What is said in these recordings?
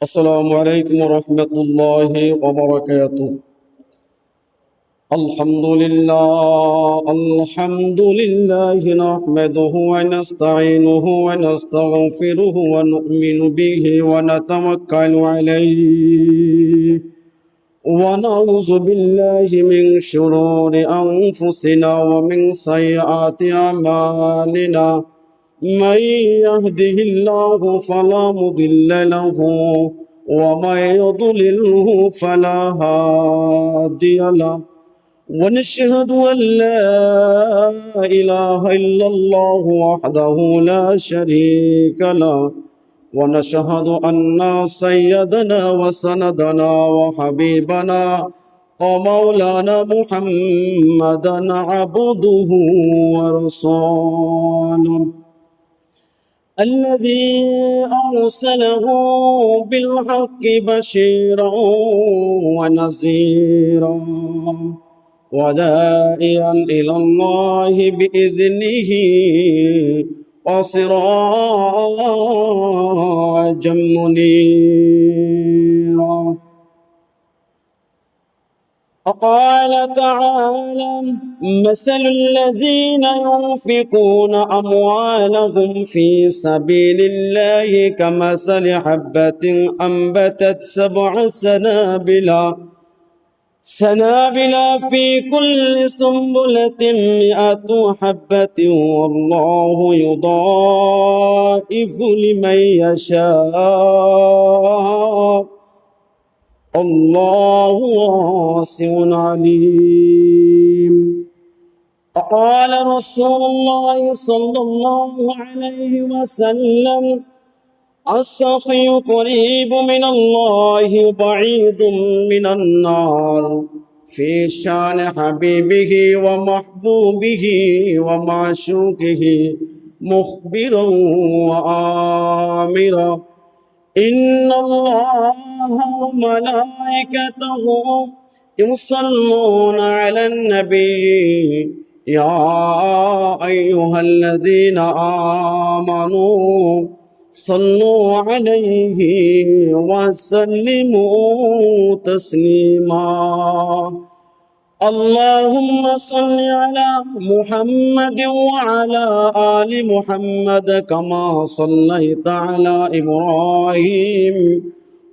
السلام عليكم ورحمة الله وبركاته. الحمد لله نحمده ونستعينه ونستغفره ونؤمن به ونتوكل عليه ونعوذ بالله من شرور أنفسنا ومن سيئات أعمالنا. من يهده الله فلا مضل له ومن يضلله فلا هادي له، ونشهد أن لا إله إلا الله وحده لا شريك له، ونشهد أن سيدنا وسندنا وحبيبنا ومولانا محمدا عبده ورسوله الذي أرسله بالحق بشيرا ونذيرا وداعيا إلى الله بإذنه وسراجا منيرا. وقال تعالى: مثل الذين ينفقون أموالهم في سبيل الله كمثل حبة أنبتت 7 سنابل في كل سنبلة 100 حبة والله يضاعف لمن يشاء الله واسع عليم. وقال رسول الله صلى الله عليه وسلم: السخي قريب من الله بعيد من النار، في شان حبيبه ومحبوبه ومعشوقه مخبرا وآمرا. إن الله وملائكته يصلون على النبي يا أيها الذين آمنوا صلوا عليه وسلموا تسليما. اللهم صل على محمد وعلى آل محمد كما صليت على إبراهيم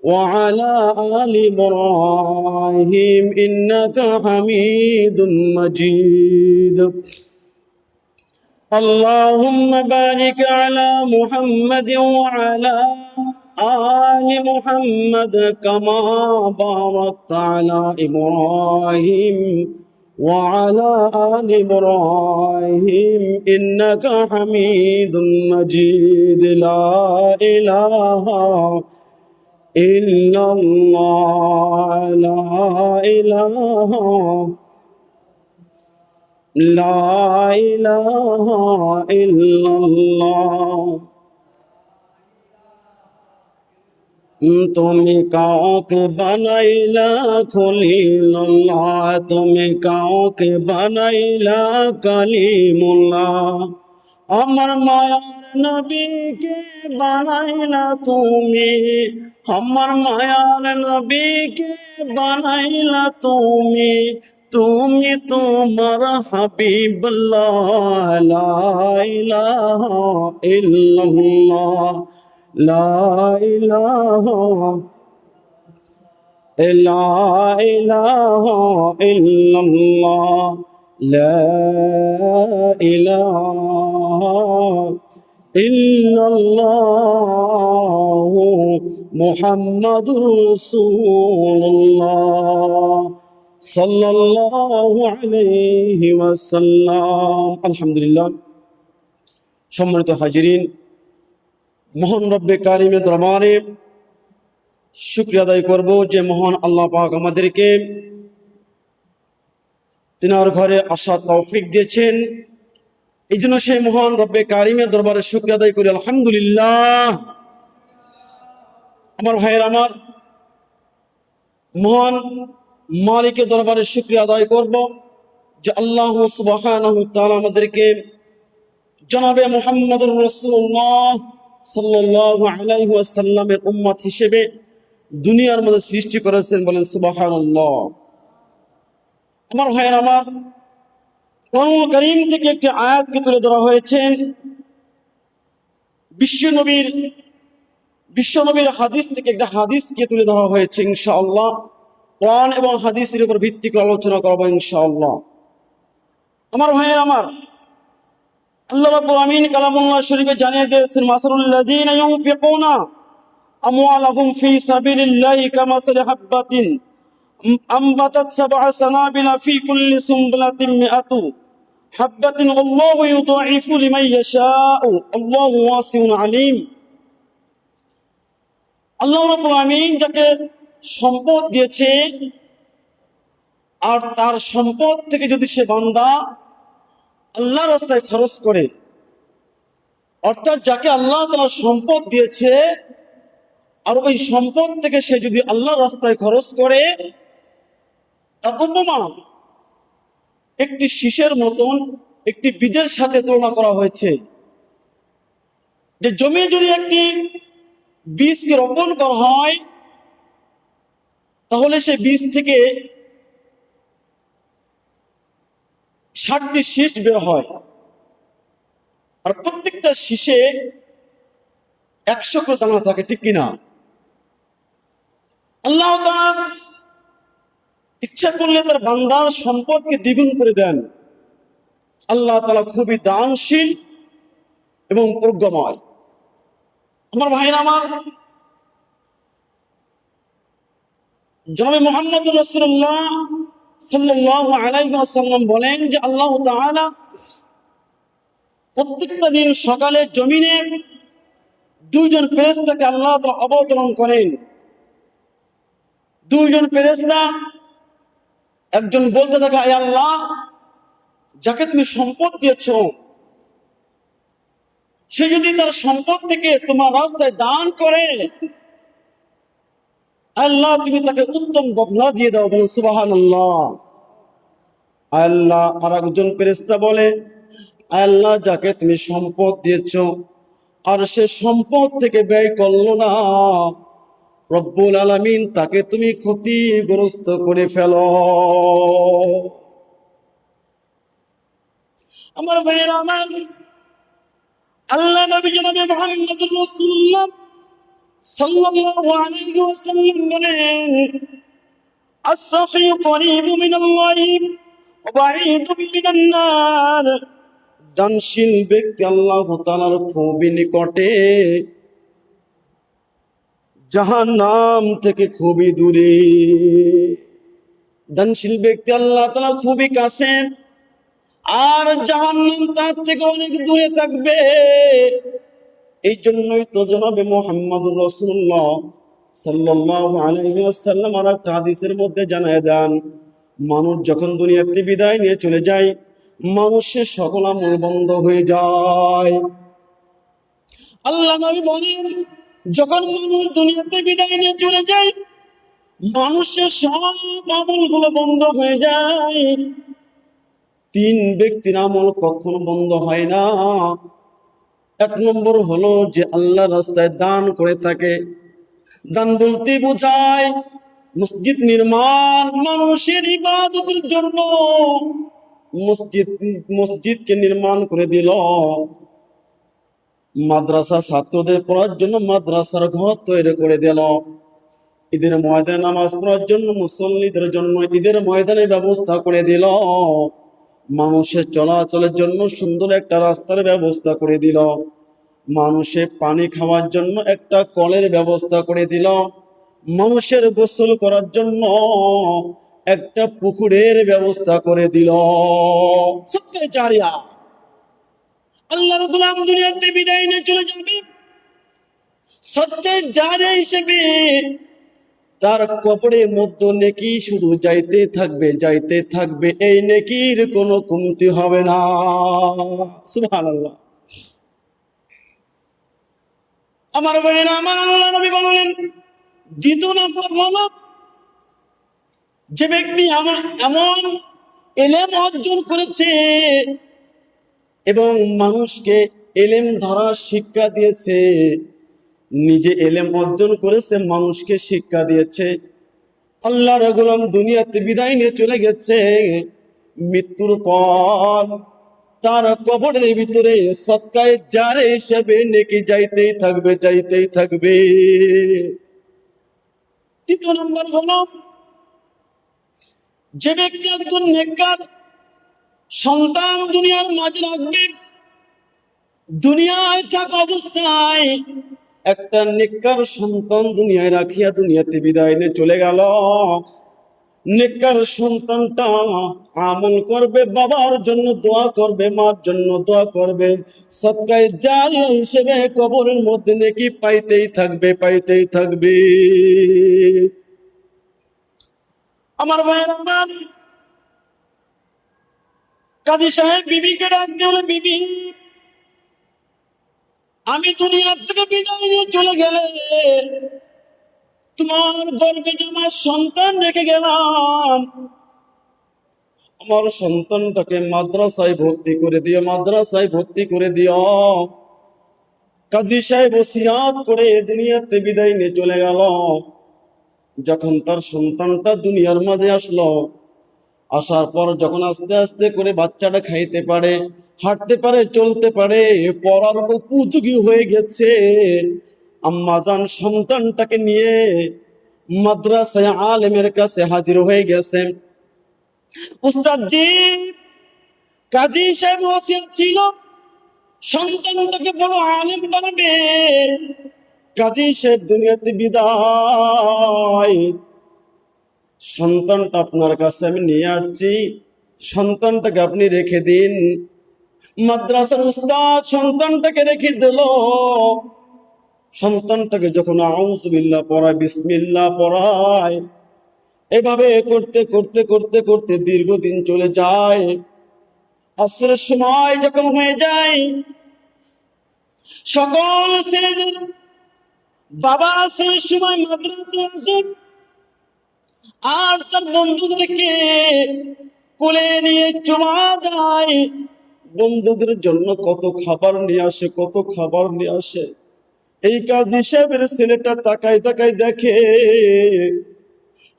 وعلى آل إبراهيم إنك حميد مجيد. اللهم بارك على محمد وعلى آل محمد كما باركت على إبراهيم وعلى آل إبراهيم إنك حميد مجيد. لا إله إلا الله، لا إله لا إله إلا الله। তুমি কাউকে বানাইলা খলিলুল্লাহ, তুমি কাউকে বানাইলা কালিমুল্লাহ। আমার মায়ার নবীকে বানাইলা তুমি, আমার মায়ার নবীকে বানাইলা তুমি, তুমি তোমার হাবিবুল্লাহ। লা ইলাহা ইল্লাল্লাহ, লা ইলাহা ইল্লাল্লাহ, লা ইলাহা ইল্লাল্লাহ মুহাম্মাদুর রাসূলুল্লাহ সাল্লাল্লাহু আলাইহি ওয়াসাল্লাম। আলহামদুলিল্লাহ। সম্মানিত হাজিরিন, মহান রব্বে কারিমের দরবারে শুকরিয়া আদায় করব যে মহান আল্লাহ পাক আমাদেরকে তিনার ঘরে আসার তৌফিক দিয়েছেন। এই জন্য সেই মহান রব্বে কারিমের দরবারে শুকরিয়া আদায় করি আলহামদুলিল্লাহ। আমার ভাইয়ের, আমার মহান মালিকের দরবারে শুকরিয়া আদায় করব যে আল্লাহ সুবহানাহু ওয়া তাআলা আমাদেরকে জনাবে মুহাম্মদুর রাসূলুল্লাহ সাল্লাল্লাহু আলাইহি ওয়াসাল্লামের উম্মত হিসেবে দুনিয়ার মধ্যে সৃষ্টি করেছেন, বলেন সুবহানাল্লাহ। আমার ভাইয়ের আমার, কোরআনুল কারীম থেকে একটি আয়াতকে তুলে ধরা হয়েছে। বিশ্বনবীর হাদিস থেকে একটা হাদিসকে তুলে ধরা হয়েছে। ইনশাআল্লাহ কোরআন এবং হাদিসের উপর ভিত্তি করে আলোচনা করবো ইনশাআল্লাহ। আমার ভাইয়ের আমার, আল্লাহ রাব্বুল আমিন কালামুল্লাহ শরীফে জানিয়ে দিয়েছেন, মাসালুল লাযীনা ইউনফিকুনা আমওয়ালাহুম ফি সাবিলিল্লাহি কামাসালি হাববাতিন আমবাতাত সাবআ সানাবিলা ফি কুল্লি সুমবুলাতিন মিআতু হাববাতিন আল্লাহু ইউদাঈফু লিমান ইয়াশাউ আল্লাহু ওয়াসিউন আলীম। আল্লাহ রাব্বুল আমিন যাকে সম্পদ দিয়েছে, আর তার সম্পদ থেকে যদি সে বান্দা আল্লাহর রাস্তায় খরচ করে, অর্থাৎ যাকে আল্লাহ তাআলা সম্পদ দিয়েছে আর ওই সম্পদ থেকে সে যদি আল্লাহর রাস্তায় খরচ করে, তার উপমা একটি শীষের মতন, একটি বীজের সাথে তুলনা করা হয়েছে। যে জমি যদি একটি বীজকে রোপণ করা হয়, তাহলে সে বীজ থেকে 60টি শীষ বের হয়, আর প্রত্যেকটা শীষে 100 করে দানা থাকে, ঠিক কিনা? আল্লাহ তাআলা ইচ্ছা করলে তার বান্দার সম্পদকে দ্বিগুণ করে দেন। আল্লাহ তাআলা খুবই দানশীল এবং প্রজ্ঞাময়। আমার ভাইরা আমার, জনাবে মুহাম্মদুর রাসূলুল্লাহ সাল্লাল্লাহু আলাইহি ওয়াসাল্লাম বলেন যে আল্লাহ তাআলা প্রত্যেকটা দিন সকালে জমিনে 2 জন ফেরেশতাকে আল্লাহ তাআলা অবতরণ করেন। 2 জন ফেরেশতা একজন বলতে থাকে, হে আল্লাহ, যাকে তুমি সম্পদ দিয়েছো, সে যদি তার সম্পদ থেকে তোমার রাস্তায় দান করে, আল্লাহ তুমি তাকে উত্তম বদলা দিয়ে দাও, বলেন সুবহানাল্লাহ। আল্লাহ আর একজন ফেরেশতা বলে, আল্লাহ, যাকে তুমি সম্পদ দিয়েছো আর সে সম্পদ থেকে ব্যয় করলো না, রব্বুল আলামিন তাকে তুমি ক্ষতিগ্রস্ত করে ফেলো। আমার ভাইয়েরা আমার, আল্লাহ নবী জনাবে মুহাম্মদুর রাসূলুল্লাহ সাল্লাল্লাহু আলাইহি ওয়াসাল্লাম বলেন, আস-সাফিয়্যু করিবুম মিনাল্লাহি ওয়া বাঈদুম মিনান নার। দানশীল ব্যক্তি আল্লাহ তাআলার খুবই নিকটে, জাহান্নাম থেকে খুবই দূরে। দানশীল ব্যক্তি আল্লাহ তাআলা খুবই কাছে, আর জাহান্নাম তার থেকে অনেক দূরে থাকবে। এই জন্যই তো জনাবে মুহাম্মদুর রাসূলুল্লাহ সাল্লাল্লাহু আলাইহি ওয়াসাল্লাম আর একটা হাদিসের মধ্যে জানায় দেন, মানুষ যখন দুনিয়াতে বিদায় নিয়ে চলে যায়, মানুষের সকল আমল বন্ধ হয়ে যায়। আল্লাহ নবী বলেন, যখন মানুষ দুনিয়াতে বিদায় নিয়ে চলে যায়, মানুষের সব আমলগুলো বন্ধ হয়ে যায়। 3 ব্যক্তির আমল কখনো বন্ধ হয় না। 1 নম্বর হলো যে আল্লাহ রাস্তায় দান করে থাকে। দান বলতে বোঝায় মসজিদ নির্মাণ, মানুষের ইবাদতের জন্য মসজিদকে নির্মাণ করে দিল, মাদ্রাসা ছাত্রদের পড়ার জন্য মাদ্রাসার ঘর তৈরি করে দিল, ঈদের ময়দানে নামাজ পড়ার জন্য মুসল্লিদের জন্য ঈদের ময়দানের ব্যবস্থা করে দিল, মানুষের চলাচলের জন্য সুন্দর একটা রাস্তার ব্যবস্থা করে দিল, মানুষের পানি খাওয়ার জন্য একটা কলের ব্যবস্থা করে দিল, মানুষের গোসল করার জন্য একটা পুকুরের ব্যবস্থা করে দিল। সদকায়ে জারিয়া। আল্লাহর গোলাম দুনিয়াতে বিদায় নিয়ে চলে যাবে, সদকায়ে জারিয়া হিসেবে তার কবরের মধ্যে নেকি শুধু যাইতে থাকবে, যাইতে থাকবে, এই নেকির কোনো কমতি হবে না। সুবহানাল্লাহ। আমার ভাইয়েরা আমার, আল্লাহ নবী বললেন, 2 নম্বর হলো যে ব্যক্তি এমন ইলম অর্জন করেছে এবং মানুষকে ইলম ধরার শিক্ষা দিয়েছে, নিজে এলেম অর্জন করেছে, মানুষকে শিক্ষা দিয়েছে, আল্লাহর গোলাম দুনিয়াতে বিদায় নিয়ে চলে গেছে। মৃত্যুর পর তার কবরের ভিতরে সৎকায়ে জারে হিসেবে নেকি যাইতেই থাকবে, যাইতেই থাকবে। তৃতীয় নম্বর হলো, যে ব্যক্তি একজন নেককার সন্তান দুনিয়ার মাঝে রাখবে, দুনিয়ায় থাকা অবস্থায় একটা নেককার সন্তান দুনিয়ায় রাখিয়া দুনিয়াতে বিদায় নিয়ে চলে গেল। নেককার সন্তানটা আমল করবে, বাবার জন্য দোয়া করবে, মার জন্য দোয়া করবে, সদকায়ে জারিয়া হিসেবে কবরের মধ্যে নেকি পাইতেই থাকবে, পাইতেই থাকবে। আমার ভাইয়েরা আমার, কাজী সাহেব বিবিকে ডাক দিয়ে বলে, বিবি আমি দুনিয়ার থেকে বিদায় নিয়ে চলে গেলে তোমার গর্ভে যে আমার সন্তান রেখে গেলাম, আমার সন্তানটাকে মাদ্রাসায় ভর্তি করে দিও, মাদ্রাসায় ভর্তি করে দিও। কাজী সাহেব ওসিয়াত করে দুনিয়াতে বিদায় নিয়ে চলে গেল। যখন তার সন্তানটা দুনিয়ার মাঝে আসলো, আসার পর যখন আস্তে আস্তে করে বাচ্চাটা খাইতে পারে, হাঁটতে পারে, চলতে পারে, পড়ার উপযোগী হয়ে গেছে, আম্মাজান সন্তানটাকে নিয়ে মাদ্রাসায় আলেমের কাছে হাজির হয়ে গেছে। উস্তাদজি, কাজী সাহেব ওসিয়ত ছিল সন্তানটাকে বড় আলেম বানাবে। কাজী সাহেব দুনিয়াতে বিদায়, সন্তানটা আপনার কাছে আমি নিয়ে আসছি, সন্তানটাকে আপনি রেখে দিন। মাদ্রাসার উস্তাদ সন্তানটাকে রেখে দিল। সন্তানটাকে যখন আউযু বিল্লাহ পড়ায়, বিসমিল্লাহ পড়ায়, এভাবে করতে করতে করতে করতে দীর্ঘদিন চলে যায়। আসরের সময় যখন হয়ে যায়, সকল ছেলেদের বাবা আসরের সময় মাদ্রাসায় আসে, আর তার বন্ধুদেরকে কোলে নিয়ে চুমা দেয়। বন্ধুদের জন্য কত খাবার নিয়ে আসে, কত খাবার নিয়ে আসে। এই কাজী সাহেবের ছেলেটা তাকায় তাকায় দেখে,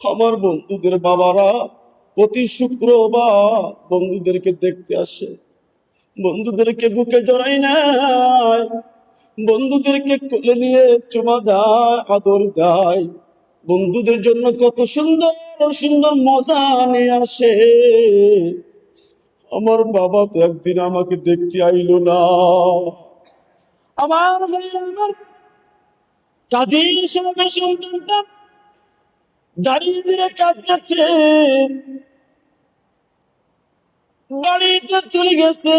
আমার বন্ধুদের বাবারা প্রতি শুক্রবার বন্ধুদেরকে দেখতে আসে, বন্ধুদেরকে বুকে জড়াই নাই, বন্ধুদেরকে কোলে নিয়ে চুমা দেয়, আদর দেয়। বন্ধুদের জন্য কত সুন্দর সুন্দর মজা নিয়ে আসে। আমার বাবা তো একদিন আমাকে দেখতে আইলো না। আমার আমার কাজী সাহেবের সন্তানটা দাঁড়িয়ে দিয়ে কাঁদতেছে, বাড়িতে চলে গেছে,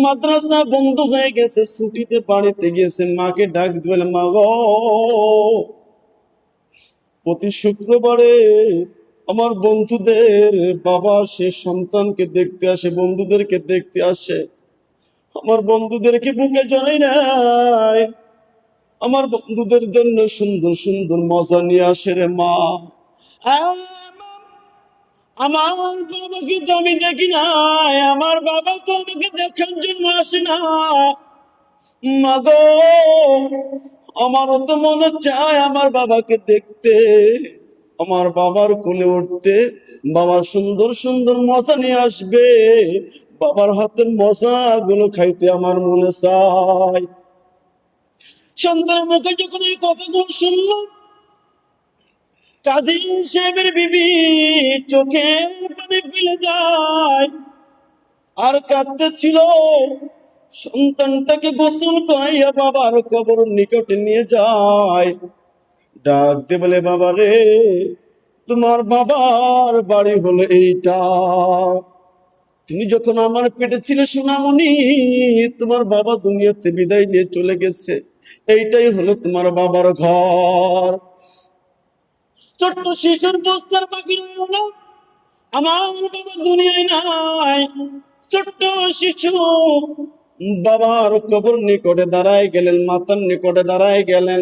মাদ্রাসা বন্ধ হয়ে গেছে, ছুটিতে বাড়িতে গেছে, মাকে ডাক দিবেন, মা গো, প্রতি শুক্রবারে আমার বন্ধুদের বাবা সে সন্তানকে দেখতে আসে, বন্ধুদেরকে দেখতে আসে, আমার বন্ধুদেরকে বুকে জড়াই নাই, আমার বন্ধুদের জন্য সুন্দর সুন্দর মজা নিয়ে আসে রে মা। আমার বাবাকে তো আমি দেখি নাই, আমার বাবা তো আমাকে দেখার জন্য আসে না। মাগো, আমারও তো মনে চায় আমার বাবাকে দেখতে, আমার বাবার কোলে উঠতে, বাবার সুন্দর সুন্দর মজা নিয়ে আসবে, বাবার হাতের মজা গুলো খাইতে আমার মনে চায়। সন্তানের মুখে যখন এই কথাগুলো শুনলাম, কাজী সাহেবের বিবি চোখের পানি ফেলে দেয় আর কাঁদতেছিল। সন্তানটাকে গোসল করাইয়া বাবার কবর নিকটে নিয়ে যায়, ডাক দে বলে, বাবা রে, তোমার বাবার বাড়ি হলো এইটা, তুমি যখন আমার পেটে ছিলে সোনামণি, তোমার বাবা দুনিয়াতে বিদায় নিয়ে চলে গেছে, এইটাই হলো তোমার বাবার ঘর। ছোট্ট শিশুর বস্তার বাকি রইল না, আমার বাবা দুনিয়ায় নাই। ছোট্ট শিশু বাবার কবর নিকটে দাঁড়ায় গেলেন, মাতার নিকটে দাঁড়ায় গেলেন।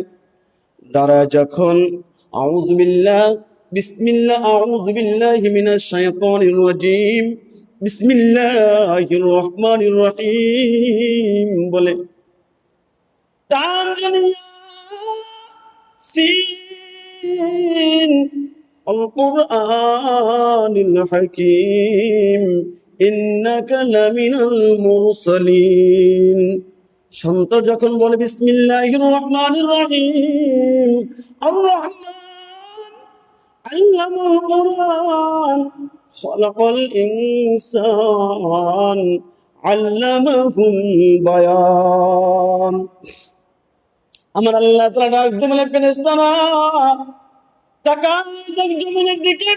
দাঁড়ায় যখন আউযু বিল্লাহ বিসমিল্লাহ আউযু বিল্লাহি মিনাশ শাইতানির রাজিম বিসমিল্লাহির রহমানির রহিম বলে, তানজানিয়া ইয়াসিন আল কুরআনিল হাকীম ইন্নাকা লামিনাল মুরসালিন। সন্তান যখন বলে বিসমিল্লাহির রহমানির রহিম, আর রহমান আল্লামাল কুরআন খালাকাল ইনসান আল্লামাহুল বায়ান। আমার আল্লাহ তাআলা ডাক দিয়ে বলে, ফেরেশতারা তাকাও দেখ জমিনের দিকে।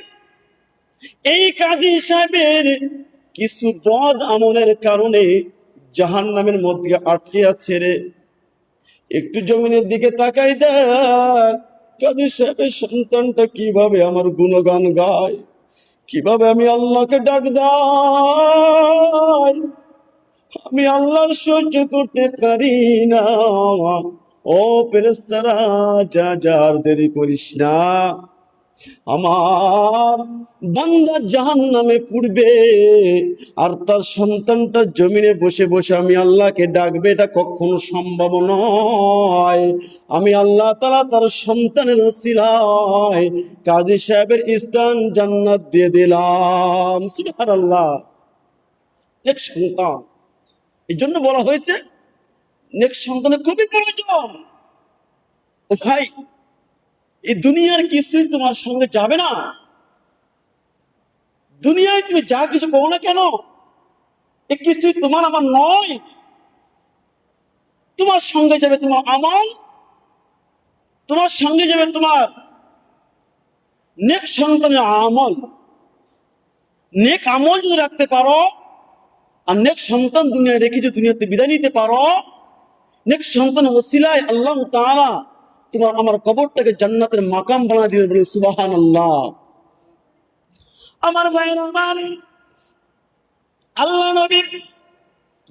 এই কাজী সাহেবের কিছু বদ আমলের কারণে জাহান্নামের মধ্যে আটকে আছে রে। একটু জমিনের দিকে তাকাই দেখ, কাজী সাহেবের সন্তানটা কিভাবে আমার গুণগান গায়, কিভাবে আমি আল্লাহকে ডাক দেয়। আমি আল্লাহর সহ্য করতে পারি না। ও ফেরেশতারা, যা যা আর দেরি করিস না। আমার বান্দা জাহান্নামে পুড়বে আর তার সন্তানটা জমিনে বসে বসে আমি আল্লাহকে ডাকবে, এটা কখনো সম্ভব নয়। আমি আল্লাহ তাআলা তার সন্তানের ওসিলায় কাজী সাহেবের স্থান জান্নাত দিয়ে দিলাম। সুবহানাল্লাহ। নেক সন্তান, এই জন্য বলা হয়েছে নেক সন্তানের খুবই প্রয়োজন। ও ভাই, এই দুনিয়ার কিছুই তোমার সঙ্গে যাবে না। দুনিয়ায় তুমি যা কিছু করো না কেন, এ কিছুই তোমার আমার নয়। তোমার সঙ্গে যাবে তোমার আমল, তোমার সঙ্গে যাবে তোমার নেক সন্তানের আমল। নেক আমল যদি রাখতে পারো আর নেক সন্তান দুনিয়ায় রেখে যদি দুনিয়াতে বিদায় নিতে পারো, নেক সন্তানের ওসিলায় আল্লাহ তাআলা তোমার আমার কবরটাকে জান্নাতের মাকাম বানিয়ে দিবেন। বলে সুবহানাল্লাহ। আমার ভাইয়ের আমার, আল্লাহ নবী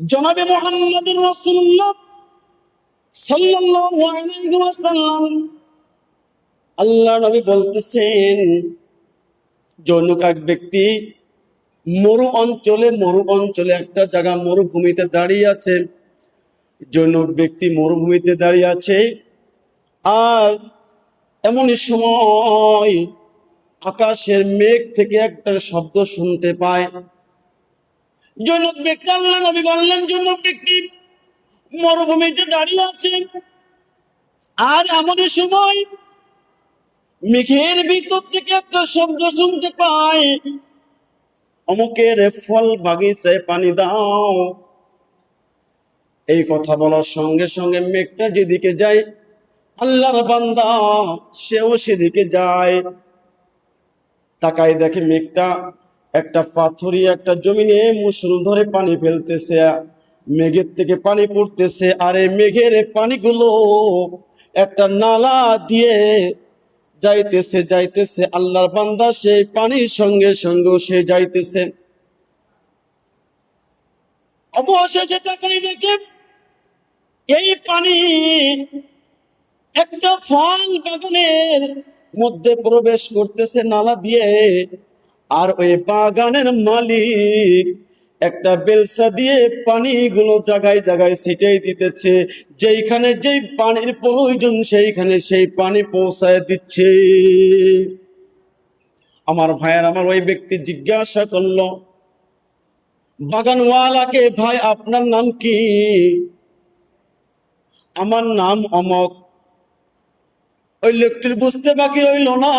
জনাবে মুহাম্মদুর রাসূলুল্লাহ সাল্লাল্লাহু আলাইহি ওয়াসাল্লাম, আল্লাহ নবী বলতেছেন, জনক এক ব্যক্তি মরু অঞ্চলে একটা জায়গা মরুভূমিতে দাঁড়িয়ে আছে। জনক ব্যক্তি মরুভূমিতে দাঁড়িয়ে আছে, আর এমনই সময় আকাশের মেঘ থেকে একটা শব্দ শুনতে পায়। জনক ব্যক্তি, আল্লাহ নবী বললেন, জনক ব্যক্তি মরুভূমিতে দাঁড়িয়ে আছে, আর এমনই সময় মেঘের ভিতর থেকে একটা শব্দ শুনতে পায়, অমুকের ফল বাগিচায় পানি দাও। এই কথা বলার সঙ্গে সঙ্গে মেঘটা যেদিকে যায়, আল্লাহর বান্দা সেও সেদিকে যায়। তাকায় দেখে মেঘটা একটা পাথরি একটা জমিনে মুষলধারে পানি ফেলতেছে, মেঘের থেকে পানি পড়তেছে, আর এই মেঘের পানিগুলো একটা নালা দিয়ে যাইতেছে। আল্লাহর বান্দা সেই পানির সঙ্গে সঙ্গে সে যাইতেছে। অবশেষে তাকাই দেখে এই পানি একটা ফল বাগানের মধ্যে প্রবেশ করতেছে নালা দিয়ে, আর ওই বাগানের মালিক একটা বেলসা দিয়ে পানিগুলো জায়গায় জায়গায় ছিটিয়ে দিতেছে। যেইখানে যেই পানির প্রয়োজন সেইখানে সেই পানি পৌঁছায় দিচ্ছে। আমার ভাইয়ের আমার, ওই ব্যক্তি জিজ্ঞাসা করলো বাগানওয়ালাকে, ভাই আপনার নাম কি? আমার নাম অমক। ওই লোকটির বুঝতে বাকি রইল না,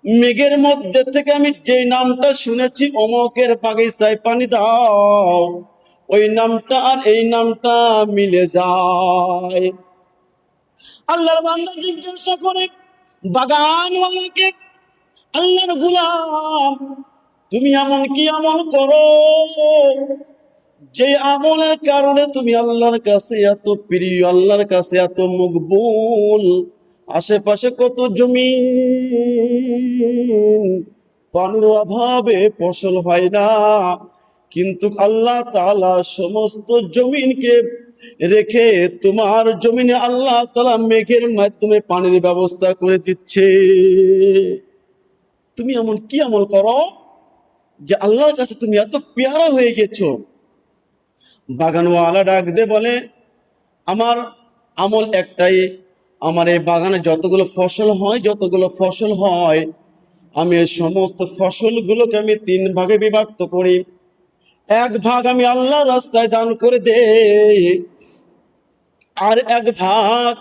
মেঘের মধ্যে থেকে আমি যে নামটা শুনেছি, অমকের বাগিচায় পানি দাও, ওই নামটা আর এই নামটা মিলে যায়। আল্লাহর বান্দা জিজ্ঞাসা করে বাগানওয়ালাকে, আল্লাহর গোলাম, তুমি এমন কি আমল করো যে আমলের কারণে তুমি আল্লাহর কাছে এত প্রিয়, আল্লাহর কাছে এত মকবুল? আশেপাশে কত জমি, পানির অভাবে ফসল হয় না, কিন্তু আল্লাহ তাআলা সমস্ত জমিনকে রেখে তোমার জমিনে আল্লাহ তাআলা মেঘের মাধ্যমে পানির ব্যবস্থা করে দিচ্ছে। তুমি এমন কি আমল করো যে আল্লাহর কাছে তুমি এত পেয়ারা হয়ে গেছো? বাগানওয়ালা ডাক দে বলে, আমার আমল একটাই, আমার এই বাগানে যতগুলো ফসল হয় আমি এই সমস্ত ফসলগুলোকে আমি 3 ভাগে বিভক্ত করি। 1 ভাগ আমি আল্লাহর রাস্তায় দান করে দেই, আর 1 ভাগ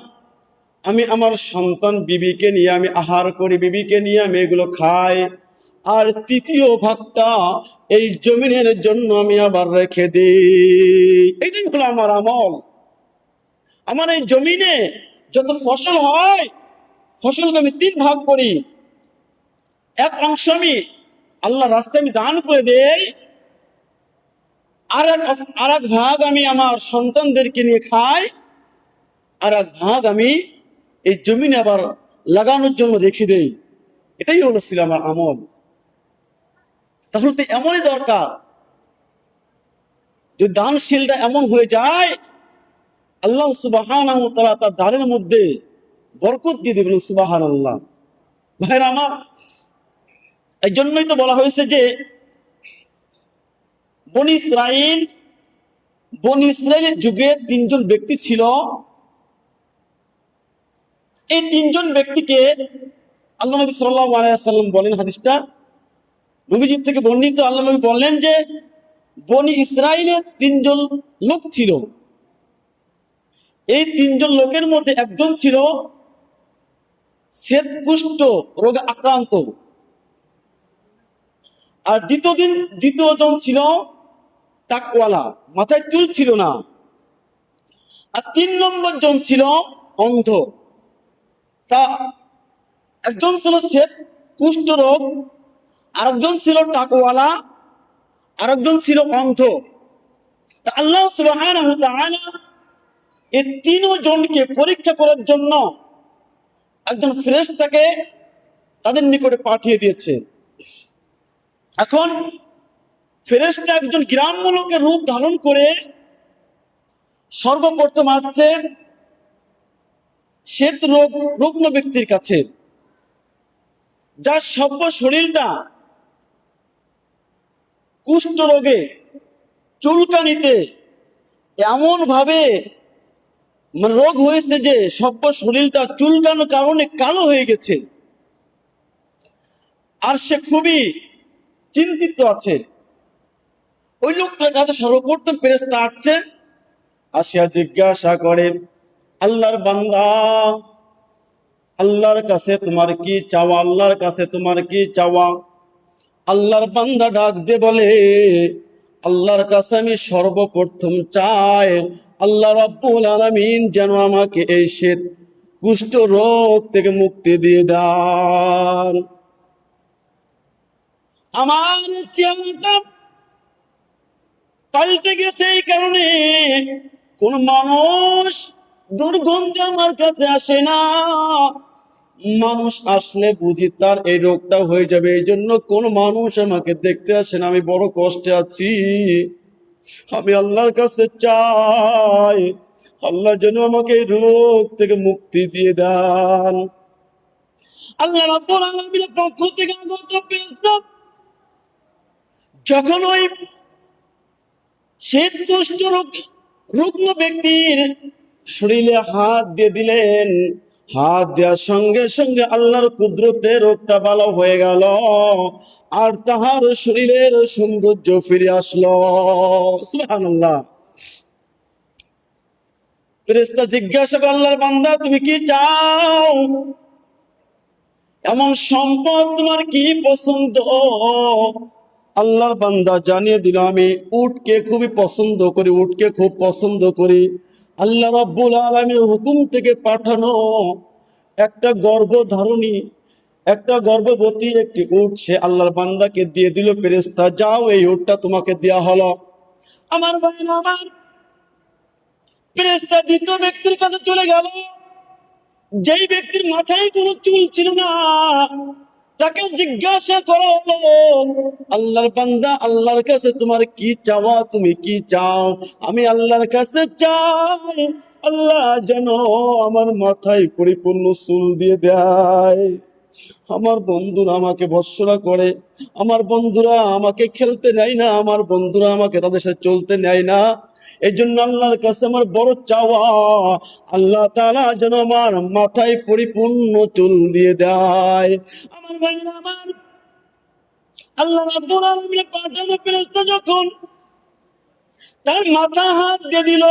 আমি আমার সন্তান বিবিকে নিয়ে আমি আহার করি, বিবিকে নিয়ে আমি এগুলো খাই, আর 3য় ভাগটা এই জমিনের জন্য আমি আবার রেখে দিই। এটাই হলো আমার আমল। আমার এই জমিনে যত ফসল হয়, ফসলকে আমি 3 ভাগ করি। 1 অংশ আমি আল্লাহর রাস্তায় আমি দান করে দেই, আর এক ভাগ আমি আমার সন্তানদেরকে নিয়ে খাই, আর 1 ভাগ আমি এই জমিনে আবার লাগানোর জন্য রেখে দেই। এটাই ছিল আমার আমল। তাহলে তো এমনই দরকার, যদি দানশীলটা এমন হয়ে যায়, আল্লাহ সুবহানাহু ওয়া তাআলা তার দানের মধ্যে বরকত দিয়ে দেবেন। সুবহানাল্লাহ। ভাইরা আমার, এই জন্যই তো বলা হয়েছে যে বনি ইসরাইলের যুগে 3 জন ব্যক্তি ছিল। এই 3 জন ব্যক্তিকে আল্লাহ নবী সাল্লাল্লাহু আলাইহি ওয়াসাল্লাম বলেন, হাদিসটা নবীজির থেকে বর্ণিত, আল্লাহ নবী বললেন যে বনি ইসরাইলের 3 জন লোক ছিল। এই 3 জন লোকের মধ্যে একজন ছিল শ্বেতকুষ্ঠ রোগে আক্রান্ত, আর দ্বিতীয় জন ছিল টাকওয়ালা, মাথায় চুল ছিল না, আর 3 নম্বর জন ছিল অন্ধ। তা একজন ছিল শ্বেতকুষ্ঠ রোগ, আরেকজন ছিল টাকওয়ালা, আরেকজন ছিল অন্ধ। তা আল্লাহ সুবহানাহু ওয়া তাআলা এই 3 জনকে পরীক্ষা করার জন্য একজন ফেরেশতাকে তাদের নিকটে পাঠিয়ে দিয়েছে। এখন ফেরেশতা একজন গ্রাম্য লোকের রূপ ধারণ করে সর্বপ্রথম আসছে রুগ্ন ব্যক্তির কাছে, যার সভ্য শরীরটা কুষ্ঠ রোগে চুলকানিতে এমন ভাবে রোগ হয়েছে যে সভ্য শরীরটা চুলকানোর কারণে কালো হয়ে গেছে, আর সে খুবই চিন্তিত আছে। ওই লোকটার কাছে সর্বপ্রথম ফেরেশতা আসছে, আসিয়া জিজ্ঞাসা করে, আল্লাহর বান্দা, আল্লাহর কাছে তোমার কি চাওয়া? আল্লাহর কাছে তোমার কি চাওয়া? আল্লাহর বান্দা ডাক দিয়ে বলে, আল্লাহর কাছে আমি সর্বপ্রথম চাই আল্লাহ রাব্বুল আলামিন যেন আমাকে এই কুষ্ঠ রোগ থেকে মুক্তি দিয়ে দেন। আমার চেহারাটা পাল্টে গেছে, এই কারণে কোন মানুষ দুর্গন্ধে আমার কাছে আসে না। মানুষ আসলে বুঝি তার এই রোগটা হয়ে যাবে, এই জন্য কোন মানুষ আমাকে দেখতে আসে না। আমি বড় কষ্টে আছি, আমি আল্লাহর কাছে চাই আল্লাহ যেন আমাকে এই রোগ থেকে মুক্তি দিয়ে দেন। আল্লাহ রাব্বুল আলামিনের পক্ষ থেকে আগত ফেরেশতা যখন ওই শ্বেতকুষ্ঠ রুগ্ন ব্যক্তির শরীরে হাত দিয়ে দিলেন, হাত দেওয়ার সঙ্গে সঙ্গে আল্লাহর কুদরতে রোগটা ভালো হয়ে গেল, আর তাহার শরীরের সৌন্দর্য ফিরে আসলো। সুবহানাল্লাহ। ফেরেশতা জিজ্ঞাসা করে, আল্লাহর বান্দা তুমি কি চাও? এমন সম্পদ তোমার কি পছন্দ? আল্লাহর বান্দা জানিয়ে দিল, আমি উটকে খুবই পছন্দ করি, উটকে খুব পছন্দ করি। আল্লাহ রাব্বুল আলামিনের হুকুম থেকে পাঠানো একটা গর্ভবতী একটি উট সে আল্লাহর বান্দাকে দিয়ে দিল। ফেরেশতা, যাও এই উটটা তোমাকে দেয়া হলো। আমার ভাইরা আমার, ফেরেশতা দ্বিতীয় ব্যক্তির কাছে চলে গেল, যেই ব্যক্তির মাথায় কোনো চুল ছিল না। তাকে জিজ্ঞাসা করা হলো, আল্লাহর বান্দা, আল্লাহর কাছে তোমার কি চাওয়া? তুমি কি চাও? আমি আল্লাহর কাছে চাই আল্লাহ যেন আমার মাথায় পরিপূর্ণ চুল দিয়ে দেয়। আমার বন্ধুরা আমাকে ভর্ৎসনা করে, আমার বন্ধুরা আমাকে খেলতে নেয় না, আমার বন্ধুরা আমাকে তাদের সাথে চলতে নেয় না। এই জন্য আল্লাহর কাছে আমার বড় চাওয়া, আল্লাহ তাআলা যেন আমার মাথায় পরিপূর্ণ চুল দিয়ে দেয়। আমার ভাইরা আমার, আল্লাহ রাব্বুল আলামিন পাঠানো ফেরেশতা যখন তার মাথায় হাত দিয়ে দিল,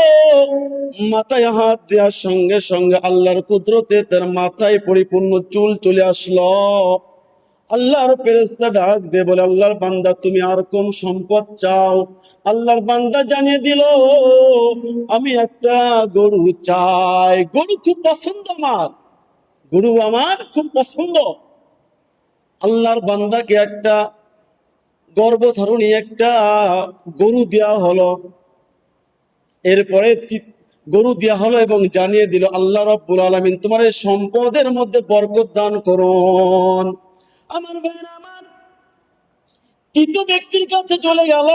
মাথায় হাত দেওয়ার সঙ্গে সঙ্গে আল্লাহর কুদরতে তার মাথায় পরিপূর্ণ চুল চলে আসলো। আল্লাহর ফেরেশতা ডাক দিয়ে বলে, আল্লাহর বান্দা তুমি আর কোন সম্পদ চাও? আল্লাহর বান্দা জানিয়ে দিল, আমি একটা গরু চাই। গরু খুব পছন্দ আমার, গরু আমার খুব পছন্দ। আল্লাহর বান্দাকে একটা গর্ভধারণী একটা গরু দেওয়া হলো। এরপরে গরু দেওয়া হলো এবং জানিয়ে দিল, আল্লাহ রাব্বুল আলামিন তোমার এই সম্পদের মধ্যে বরকত দান করুন। আমার ভাইরা আমার, তৃতীয় ব্যক্তির কাছে চলে গেল।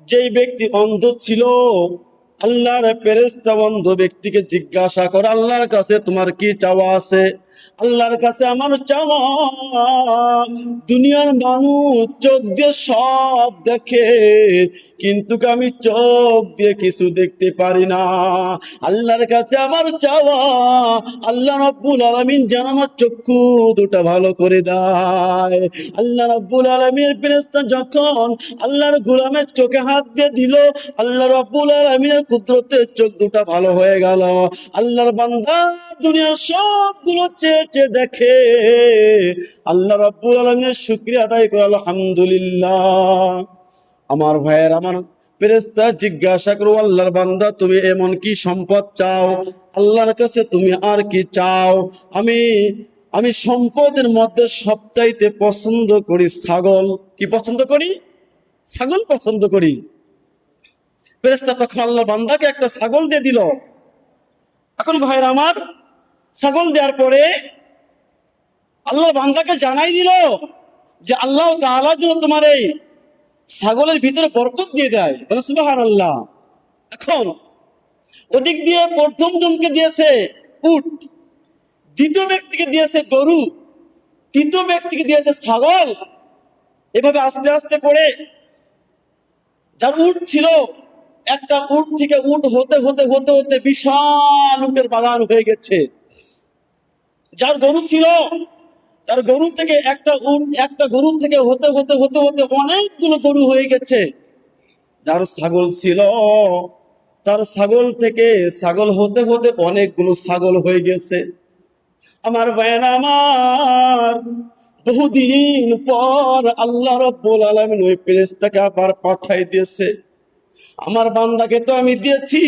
যেই ব্যক্তি অন্ধ ছিল, আল্লাহর ফেরেশতা অন্ধ ব্যক্তিকে জিজ্ঞাসা করে, আল্লাহর কাছে তোমার কি চাওয়া আছে? আল্লাহর কাছে আমার চাওয়া, দুনিয়ার মানুষ চোখ দিয়ে সব দেখে, কিন্তু আমি চোখ দিয়ে কিছু দেখতে পারি না। আল্লাহর কাছে আমার চাওয়া, আল্লাহ রাব্বুল আলামিন যেন আমার চক্ষু দুটো ভালো করে দেয়। আল্লাহ রাব্বুল আলামিনের ফেরেশতা যখন আল্লাহর গোলামের চোখে হাত দিয়ে দিল, আল্লাহ রাব্বুল আলামিনের কুদরতে চোখ দুটো ভালো হয়ে গেল। আল্লাহর বান্দা দুনিয়ার সবগুলো চেয়ে চেয়ে দেখে, আল্লাহ রাব্বুল আলামিনের শুকরিয়া আদায় করে আলহামদুলিল্লাহ। আমার ভাইয়ের, আমার ফেরেশতা জিজ্ঞাসা করো, আল্লাহর বান্দা তুমি এমন কি সম্পদ চাও? আল্লাহর কাছে তুমি আর কি চাও? আমি সম্পদের মধ্যে সবচাইতে পছন্দ করি ছাগল। কি পছন্দ করি? ছাগল পছন্দ করি। ফেরেশতা তখন আল্লাহর বান্দাকে একটা ছাগল দিয়ে দিল। এখন ভাইয়ের আমার, ছাগল দেওয়ার পরে আল্লাহর বান্দাকে জানাই দিল যে আল্লাহ তাআলা যেন তোমার এই ছাগলের ভিতরে বরকত দিয়ে দেয়। সুবহানাল্লাহ। এখন ওদিক দিয়ে প্রথম জনকে দিয়েছে উট, দ্বিতীয় ব্যক্তিকে দিয়েছে গরু, তৃতীয় ব্যক্তিকে দিয়েছে ছাগল। এভাবে আস্তে আস্তে করে যার উট ছিল, একটা উট থেকে উট হতে হতে হতে হতে বিশাল উটের বাগান হয়ে গেছে। যার গরু ছিল, তার গরু থেকে একটা গরু থেকে হতে হতে হতে হতে অনেকগুলো গরু হয়ে গেছে। যার ছাগল ছিল, তার ছাগল থেকে ছাগল হতে হতে অনেকগুলো ছাগল হয়ে গেছে। আমার ভাইয়েরা আমার, বহুদিন পর আল্লাহ রাব্বুল আলামিন ওই ফেরেশতাকে আবার পাঠাই দিয়েছে। আমার বান্দাকে তো আমি দিয়েছি,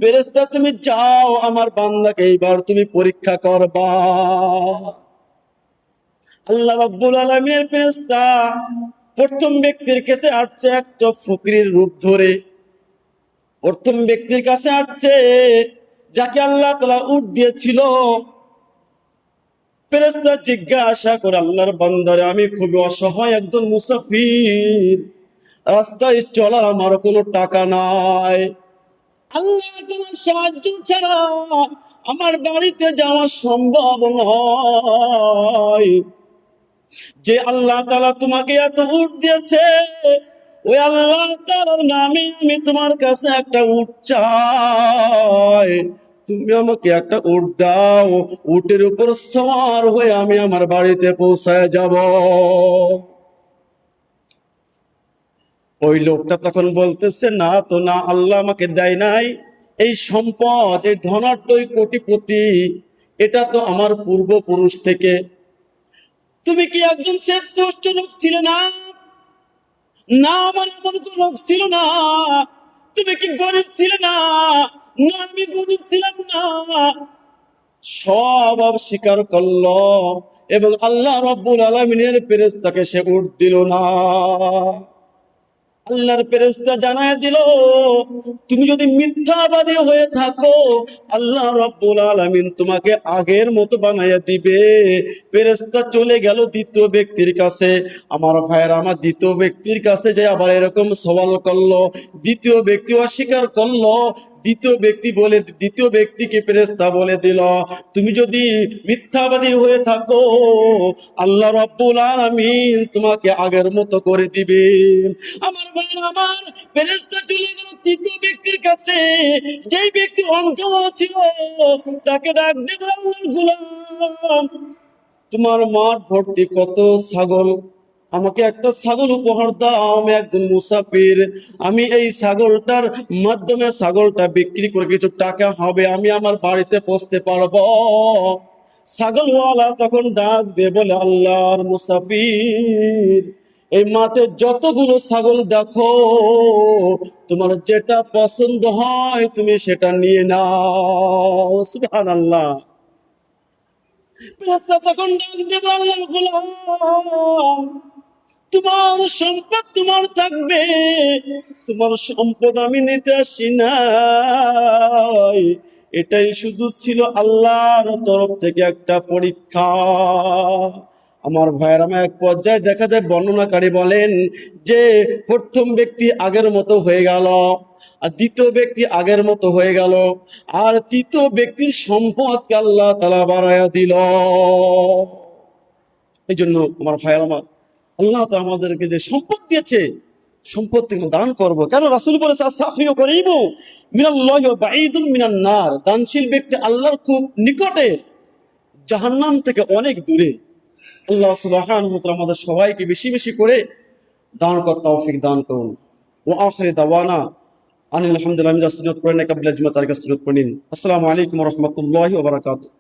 ফেরেশতা তুমি যাও, আমার বান্দাকে এইবার তুমি পরীক্ষা করবা। আল্লাহ রাব্বুল আলামিনের ফেরেশতা প্রথম ব্যক্তির কাছে আসছে একটা ফকিরের রূপ ধরে। প্রথম ব্যক্তির কাছে আসছে যাকে আল্লাহ তাআলা উট দিয়েছিল। ফেরেশতা জিজ্ঞাসা করে, আল্লাহর বান্দারে আমি খুবই অসহায় একজন মুসাফির, রাস্তায় চলার আমার কোনো টাকা নাই, আল্লাহ তাআলার সাহায্য ছাড়া আমার বাড়িতে যাওয়া সম্ভব নয়। যে আল্লাহ তাআলা তোমাকে এত উট দিয়েছে, ওই আল্লাহ তাআলার নামে আমি তোমার কাছে একটা উট চাই। তুমি আমাকে একটা উট দাও, উটের উপর সওয়ার হয়ে আমি আমার বাড়িতে পৌঁছায় যাব। ওই লোকটা তখন বলতেছে, না তো না, আল্লাহ আমাকে দেয় নাই এই সম্পদ, এই ধনাঢ্য কোটিপতি, এটা তো আমার পূর্বপুরুষ থেকে। তুমি কি একজন শ্বেতকুষ্ঠ লোক ছিলে না? না, আমার এমন কোন লোক ছিল না। তুমি কি গরিব ছিলে না? না, আমি গরিব ছিলাম না। সব অস্বীকার করলো এবং আল্লাহ রাব্বুল আলামিনের ফেরেশতাকে সে উট দিল না। আল্লাহর ফেরেশতা জানায় দিল, তুমি যদি মিথ্যাবাদী হয়ে থাকো, আল্লাহ রাব্বুল আলামিন তোমাকে আগের মতো বানাইয়া দিবে। ফেরেশতা চলে গেল দ্বিতীয় ব্যক্তির কাছে। আমার ভাইয়েরা আমার, দ্বিতীয় ব্যক্তির কাছে যে আবার এরকম সওয়াল করলো, দ্বিতীয় ব্যক্তি অস্বীকার করলো। দ্বিতীয় ব্যক্তিকে ফেরেশতা বলে দিল, তুমি যদি মিথ্যাবাদী হয়ে থাকো আল্লাহ রাব্বুল আলামিন তোমাকে আগের মতো করে দিবে। আমার ভাই আমার, ফেরেশতা চলে গেল তৃতীয় ব্যক্তির কাছে। যেই ব্যক্তি অন্ধ ছিল তাকে ডাক দিয়ে বলল, আল্লাহর গোলাম, তোমার মাঠ ভর্তি কত ছাগল, আমাকে একটা ছাগল উপহার দাও, আমি একজন মুসাফির, আমি এই ছাগলটার মাধ্যমে ছাগলটা বিক্রি করে কিছু টাকা হবে, আমি আমার বাড়িতে পৌঁছতে পারবো। ছাগলওয়ালা তখন ডাক দিয়ে বলে, আল্লাহর মুসাফির, এই মাঠে যতগুলো ছাগল দেখো, তোমার যেটা পছন্দ হয় তুমি সেটা নিয়ে নাও। সুবহানাল্লাহ। ফেরেশতা তখন ডাক দিয়ে বলে, আল্লাহর গোলাম, তোমার সম্পদ তোমার থাকবে, তোমার সম্পদ আমি নিতে আসি নাই, এটাই শুধু ছিল আল্লাহর তরফ থেকে একটা পরীক্ষা। আমার ভাইয়ের, আমার এক পর্যায়ে দেখা যায় বর্ণনাকারী বলেন যে প্রথম ব্যক্তি আগের মতো হয়ে গেল, আর দ্বিতীয় ব্যক্তি আগের মতো হয়ে গেল, আর তৃতীয় ব্যক্তির সম্পদকে আল্লাহ তাআলা বাড়ায়া দিল। এই জন্য আমার ভাইয়ের আমার, আল্লাহ তাআলা আমাদেরকে যে সম্পদ দিয়েছে, সম্পদ থেকে দান করব। কেন রাসূল বলেছে, আস-সাখিয়ু করিবু মিনাল্লাহি ওয়া বাঈদুম মিনান নার, দানশীল ব্যক্তি আল্লাহর খুব নিকটে, জাহান্নাম থেকে অনেক দূরে। আল্লাহ সুবহানাহু ওয়া তাআলা আমাদের সবাইকে বেশি বেশি করে দান করার তৌফিক দান করুন। ওয়া আখিরি দাওয়ানা আনিল হামদুলিল্লাহি সুন্নাত পড়েন, কাবলা জুমা তারিখা সুন্নাত পড়েন। আসসালামু আলাইকুম ওয়া রাহমাতুল্লাহি ওয়া বারাকাতুহু।